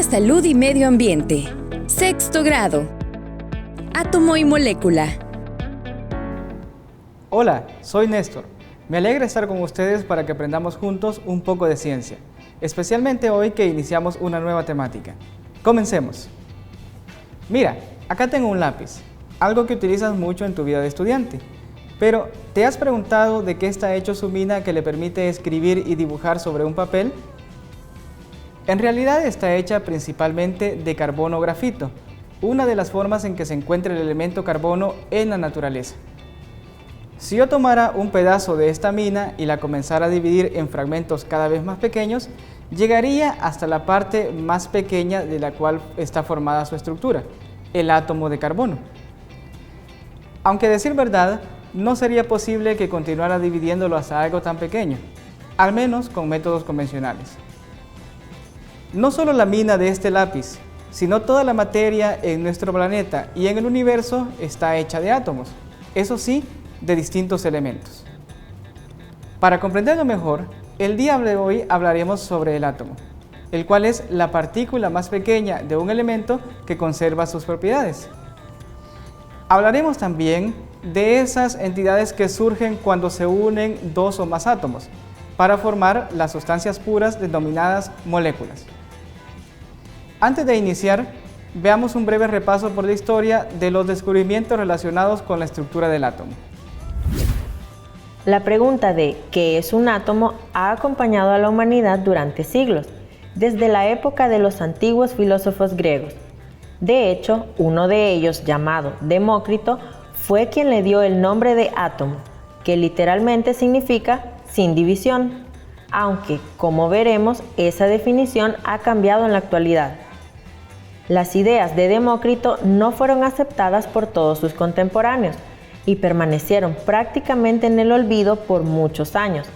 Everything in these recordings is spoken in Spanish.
Materia, Salud y Medio Ambiente. Sexto grado. Átomo y molécula. Hola, soy Néstor. Me alegra estar con ustedes para que aprendamos juntos un poco de ciencia, especialmente hoy que iniciamos una nueva temática. Comencemos. Mira, acá tengo un lápiz, algo que utilizas mucho en tu vida de estudiante. Pero, ¿te has preguntado de qué está hecho su mina que le permite escribir y dibujar sobre un papel? En realidad está hecha principalmente de carbono o grafito, una de las formas en que se encuentra el elemento carbono en la naturaleza. Si yo tomara un pedazo de esta mina y la comenzara a dividir en fragmentos cada vez más pequeños, llegaría hasta la parte más pequeña de la cual está formada su estructura, el átomo de carbono. Aunque a decir verdad, no sería posible que continuara dividiéndolo hasta algo tan pequeño, al menos con métodos convencionales. No solo la mina de este lápiz, sino toda la materia en nuestro planeta y en el universo está hecha de átomos, eso sí, de distintos elementos. Para comprenderlo mejor, el día de hoy hablaremos sobre el átomo, el cual es la partícula más pequeña de un elemento que conserva sus propiedades. Hablaremos también de esas entidades que surgen cuando se unen dos o más átomos para formar las sustancias puras denominadas moléculas. Antes de iniciar, veamos un breve repaso por la historia de los descubrimientos relacionados con la estructura del átomo. La pregunta de ¿qué es un átomo? Ha acompañado a la humanidad durante siglos, desde la época de los antiguos filósofos griegos. De hecho, uno de ellos, llamado Demócrito, fue quien le dio el nombre de átomo, que literalmente significa sin división, aunque, como veremos, esa definición ha cambiado en la actualidad. Las ideas de Demócrito no fueron aceptadas por todos sus contemporáneos y permanecieron prácticamente en el olvido por muchos años,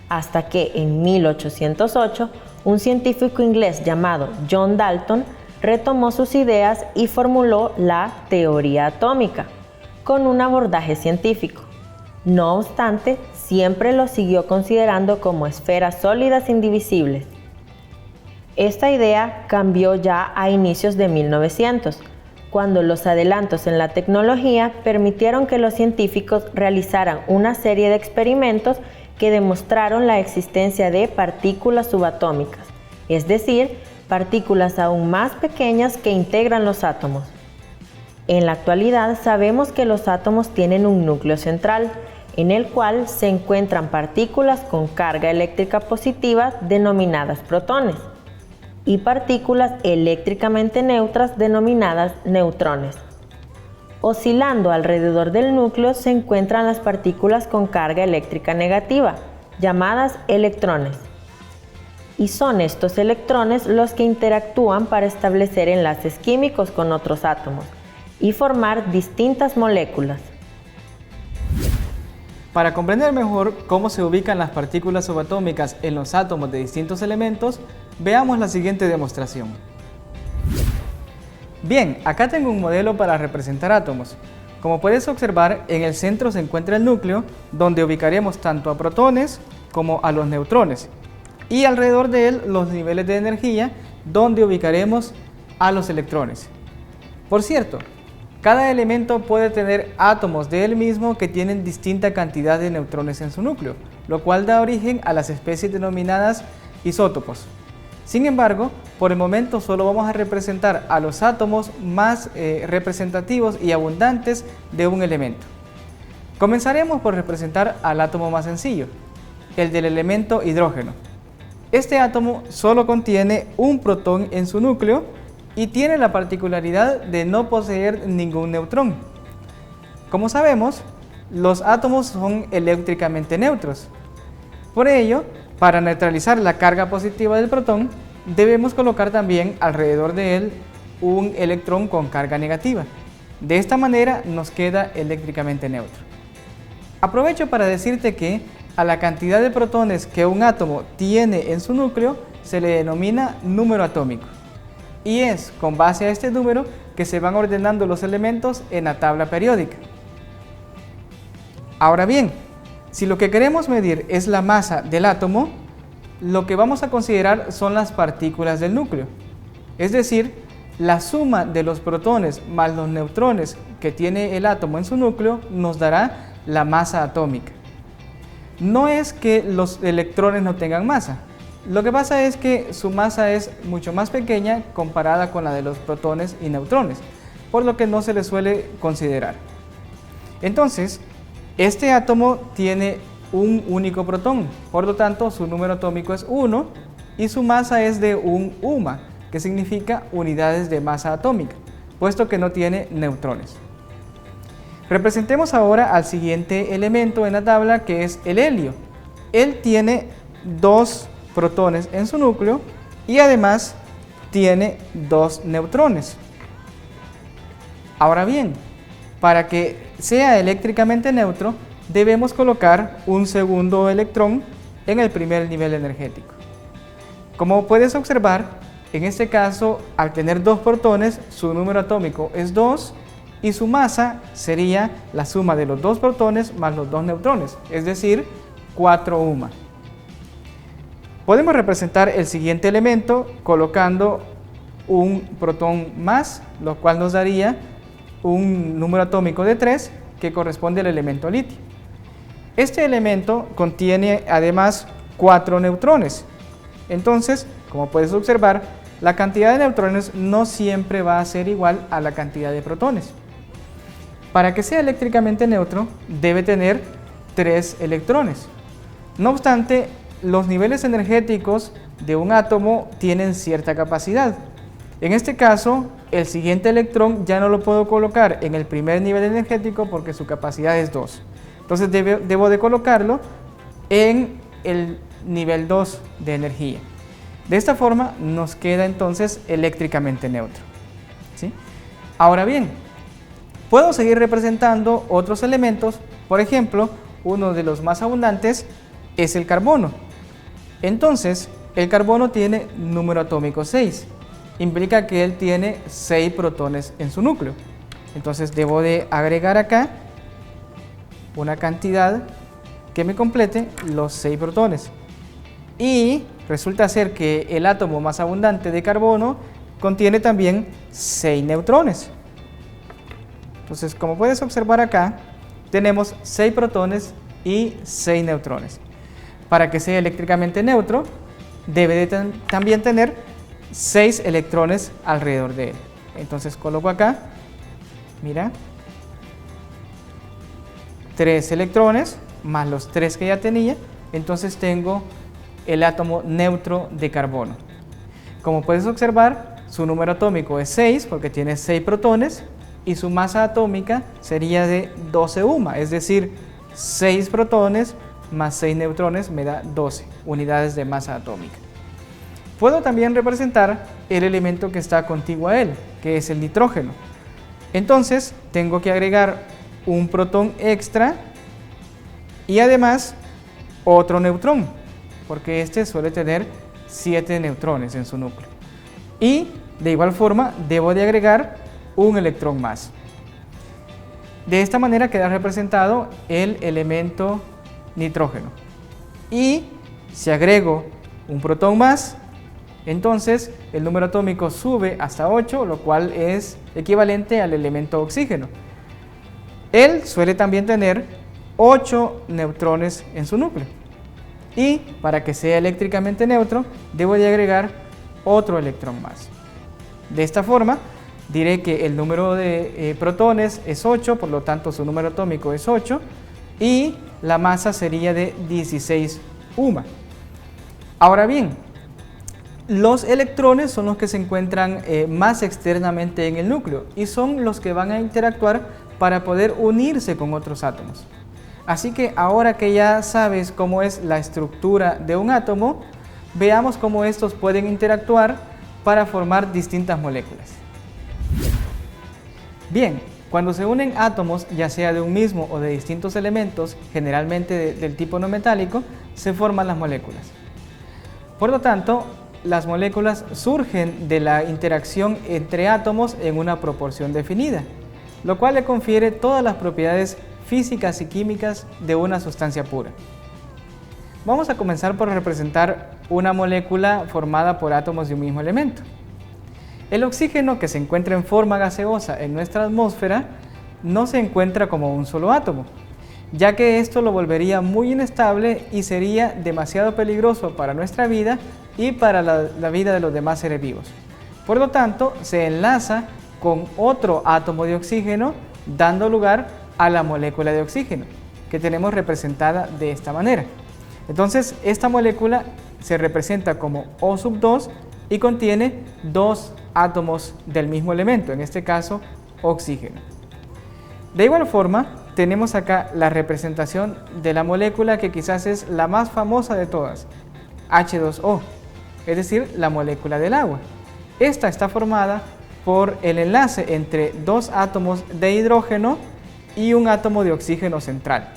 hasta que en 1808 un científico inglés llamado John Dalton retomó sus ideas y formuló la teoría atómica, con un abordaje científico. No obstante, siempre lo siguió considerando como esferas sólidas indivisibles. Esta idea cambió ya a inicios de 1900, cuando los adelantos en la tecnología permitieron que los científicos realizaran una serie de experimentos que demostraron la existencia de partículas subatómicas, es decir, partículas aún más pequeñas que integran los átomos. En la actualidad sabemos que los átomos tienen un núcleo central, en el cual se encuentran partículas con carga eléctrica positiva denominadas protones, y partículas eléctricamente neutras denominadas neutrones. Oscilando alrededor del núcleo se encuentran las partículas con carga eléctrica negativa, llamadas electrones. Y son estos electrones los que interactúan para establecer enlaces químicos con otros átomos y formar distintas moléculas. Para comprender mejor cómo se ubican las partículas subatómicas en los átomos de distintos elementos, veamos la siguiente demostración. Bien, acá tengo un modelo para representar átomos. Como puedes observar, en el centro se encuentra el núcleo, donde ubicaremos tanto a protones como a los neutrones, y alrededor de él los niveles de energía, donde ubicaremos a los electrones. Por cierto, cada elemento puede tener átomos de él mismo que tienen distinta cantidad de neutrones en su núcleo, lo cual da origen a las especies denominadas isótopos. Sin embargo, por el momento solo vamos a representar a los átomos más representativos y abundantes de un elemento. Comenzaremos por representar al átomo más sencillo, el del elemento hidrógeno. Este átomo solo contiene un protón en su núcleo y tiene la particularidad de no poseer ningún neutrón. Como sabemos, los átomos son eléctricamente neutros. Por ello, para neutralizar la carga positiva del protón, debemos colocar también alrededor de él un electrón con carga negativa. De esta manera nos queda eléctricamente neutro. Aprovecho para decirte que a la cantidad de protones que un átomo tiene en su núcleo se le denomina número atómico. Y es con base a este número que se van ordenando los elementos en la tabla periódica. Ahora bien, si lo que queremos medir es la masa del átomo, lo que vamos a considerar son las partículas del núcleo. Es decir, la suma de los protones más los neutrones que tiene el átomo en su núcleo nos dará la masa atómica. No es que los electrones no tengan masa, lo que pasa es que su masa es mucho más pequeña comparada con la de los protones y neutrones, por lo que no se le suele considerar. Entonces, este átomo tiene un único protón, por lo tanto su número atómico es 1 y su masa es de 1 UMA, que significa unidades de masa atómica, puesto que no tiene neutrones. Representemos ahora al siguiente elemento en la tabla, que es el helio. Él tiene 2 protones en su núcleo y además tiene 2 neutrones. Ahora bien, para que sea eléctricamente neutro, debemos colocar un segundo electrón en el primer nivel energético. Como puedes observar, en este caso, al tener 2 protones, su número atómico es 2 y su masa sería la suma de los 2 protones más los 2 neutrones, es decir, 4 UMA. Podemos representar el siguiente elemento colocando un protón más, lo cual nos daría un número atómico de 3 que corresponde al elemento litio. Este elemento contiene además 4 neutrones. Entonces, como puedes observar, la cantidad de neutrones no siempre va a ser igual a la cantidad de protones. Para que sea eléctricamente neutro, debe tener 3 electrones. No obstante, los niveles energéticos de un átomo tienen cierta capacidad. En este caso, el siguiente electrón ya no lo puedo colocar en el primer nivel energético porque su capacidad es 2. Entonces debo de colocarlo en el nivel 2 de energía. De esta forma nos queda entonces eléctricamente neutro, ¿sí? Ahora bien, puedo seguir representando otros elementos. Por ejemplo, uno de los más abundantes es el carbono. Entonces, el carbono tiene número atómico 6. Implica que él tiene 6 protones en su núcleo. Entonces debo de agregar acá una cantidad que me complete los 6 protones. Y resulta ser que el átomo más abundante de carbono contiene también 6 neutrones. Entonces, como puedes observar acá, tenemos 6 protones y 6 neutrones. Para que sea eléctricamente neutro, debe de también tener 6 electrones alrededor de él. Entonces coloco acá, mira, 3 electrones más los 3 que ya tenía, entonces tengo el átomo neutro de carbono. Como puedes observar, su número atómico es 6 porque tiene 6 protones y su masa atómica sería de 12 UMA, es decir, 6 protones más 6 neutrones me da 12 unidades de masa atómica. Puedo también representar el elemento que está contiguo a él, que es el nitrógeno. Entonces tengo que agregar un protón extra y además otro neutrón, porque este suele tener 7 neutrones en su núcleo. Y de igual forma debo de agregar un electrón más. De esta manera queda representado el elemento nitrógeno. Y si agrego un protón más, entonces el número atómico sube hasta 8, lo cual es equivalente al elemento oxígeno. Él suele también tener 8 neutrones en su núcleo. Y para que sea eléctricamente neutro, debo de agregar otro electrón más. De esta forma, diré que el número de protones es 8, por lo tanto su número atómico es 8, y la masa sería de 16 UMA. Ahora bien, los electrones son los que se encuentran más externamente en el núcleo y son los que van a interactuar para poder unirse con otros átomos. Así que ahora que ya sabes cómo es la estructura de un átomo, veamos cómo estos pueden interactuar para formar distintas moléculas. Bien, cuando se unen átomos, ya sea de un mismo o de distintos elementos, generalmente del tipo no metálico, se forman las moléculas. Por lo tanto, las moléculas surgen de la interacción entre átomos en una proporción definida, lo cual le confiere todas las propiedades físicas y químicas de una sustancia pura. Vamos a comenzar por representar una molécula formada por átomos de un mismo elemento. El oxígeno, que se encuentra en forma gaseosa en nuestra atmósfera, no se encuentra como un solo átomo, ya que esto lo volvería muy inestable y sería demasiado peligroso para nuestra vida y para la vida de los demás seres vivos. Por lo tanto, se enlaza con otro átomo de oxígeno, dando lugar a la molécula de oxígeno, que tenemos representada de esta manera. Entonces, esta molécula se representa como O2 y contiene dos átomos del mismo elemento, en este caso, oxígeno. De igual forma, tenemos acá la representación de la molécula que quizás es la más famosa de todas, H2O, es decir, la molécula del agua. Esta está formada por el enlace entre dos átomos de hidrógeno y un átomo de oxígeno central.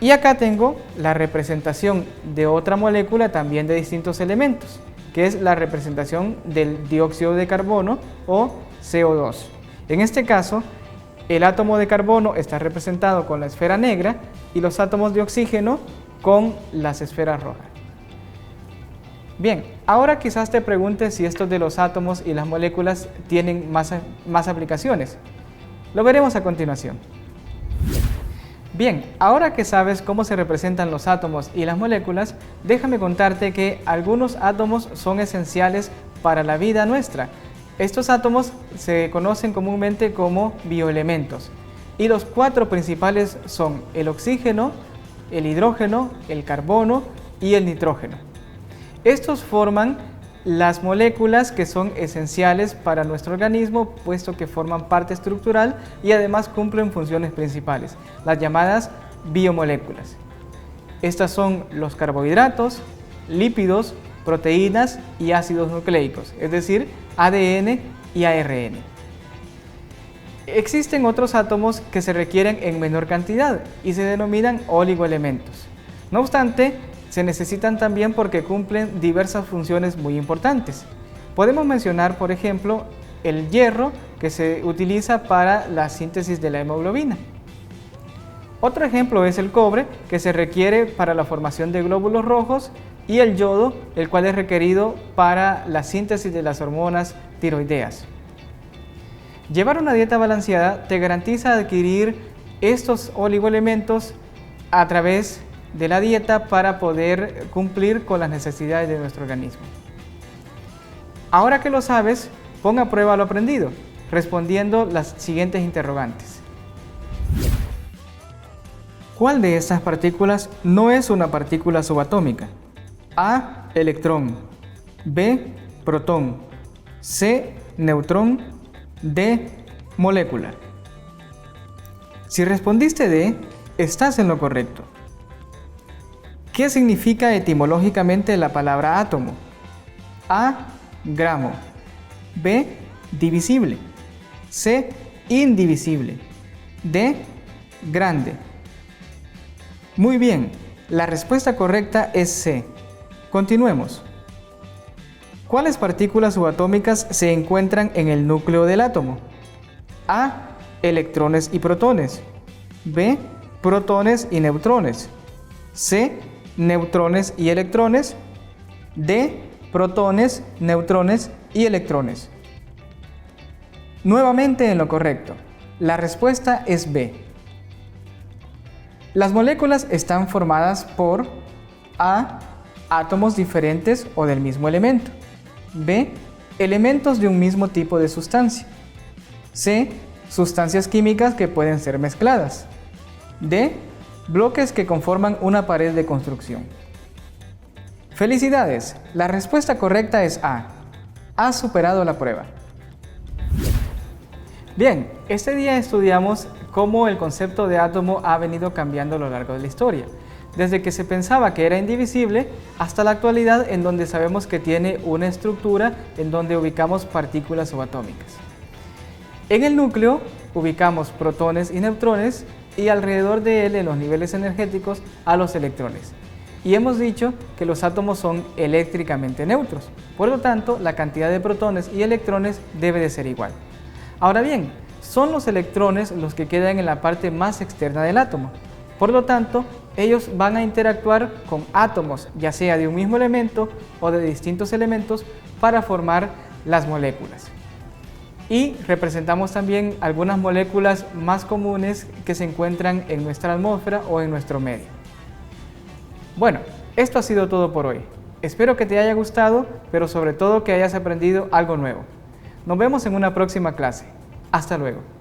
Y acá tengo la representación de otra molécula también de distintos elementos, que es la representación del dióxido de carbono o CO2. En este caso, el átomo de carbono está representado con la esfera negra y los átomos de oxígeno con las esferas rojas. Bien, ahora quizás te preguntes si estos de los átomos y las moléculas tienen más aplicaciones. Lo veremos a continuación. Bien, ahora que sabes cómo se representan los átomos y las moléculas, déjame contarte que algunos átomos son esenciales para la vida nuestra. Estos átomos se conocen comúnmente como bioelementos y los cuatro principales son el oxígeno, el hidrógeno, el carbono y el nitrógeno. Estos forman las moléculas que son esenciales para nuestro organismo, puesto que forman parte estructural y además cumplen funciones principales, las llamadas biomoléculas. Estas son los carbohidratos, lípidos, proteínas y ácidos nucleicos, es decir, ADN y ARN. Existen otros átomos que se requieren en menor cantidad y se denominan oligoelementos. No obstante, se necesitan también porque cumplen diversas funciones muy importantes. Podemos mencionar, por ejemplo, el hierro, que se utiliza para la síntesis de la hemoglobina. Otro ejemplo es el cobre, que se requiere para la formación de glóbulos rojos, y el yodo, el cual es requerido para la síntesis de las hormonas tiroideas. Llevar una dieta balanceada te garantiza adquirir estos oligoelementos a través de la dieta para poder cumplir con las necesidades de nuestro organismo. Ahora que lo sabes, pon a prueba lo aprendido, respondiendo las siguientes interrogantes. ¿Cuál de estas partículas no es una partícula subatómica? A, electrón, B, protón, C, neutrón, D, molécula. Si respondiste D, estás en lo correcto. ¿Qué significa etimológicamente la palabra átomo? A, gramo, B, divisible, C, indivisible, D, grande. Muy bien, la respuesta correcta es C. Continuemos. ¿Cuáles partículas subatómicas se encuentran en el núcleo del átomo? A, electrones y protones, B, protones y neutrones, C, neutrones y electrones, D, protones, neutrones y electrones. Nuevamente en lo correcto, la respuesta es B. Las moléculas están formadas por A, átomos diferentes o del mismo elemento, B, elementos de un mismo tipo de sustancia, C, sustancias químicas que pueden ser mezcladas, D, bloques que conforman una pared de construcción. ¡Felicidades! La respuesta correcta es A. Has superado la prueba. Bien, este día estudiamos cómo el concepto de átomo ha venido cambiando a lo largo de la historia, desde que se pensaba que era indivisible hasta la actualidad, en donde sabemos que tiene una estructura en donde ubicamos partículas subatómicas. En el núcleo ubicamos protones y neutrones, y alrededor de él, en los niveles energéticos, a los electrones. Y hemos dicho que los átomos son eléctricamente neutros, por lo tanto la cantidad de protones y electrones debe de ser igual. Ahora bien, son los electrones los que quedan en la parte más externa del átomo, por lo tanto ellos van a interactuar con átomos, ya sea de un mismo elemento o de distintos elementos, para formar las moléculas. Y representamos también algunas moléculas más comunes que se encuentran en nuestra atmósfera o en nuestro medio. Bueno, esto ha sido todo por hoy. Espero que te haya gustado, pero sobre todo que hayas aprendido algo nuevo. Nos vemos en una próxima clase. Hasta luego.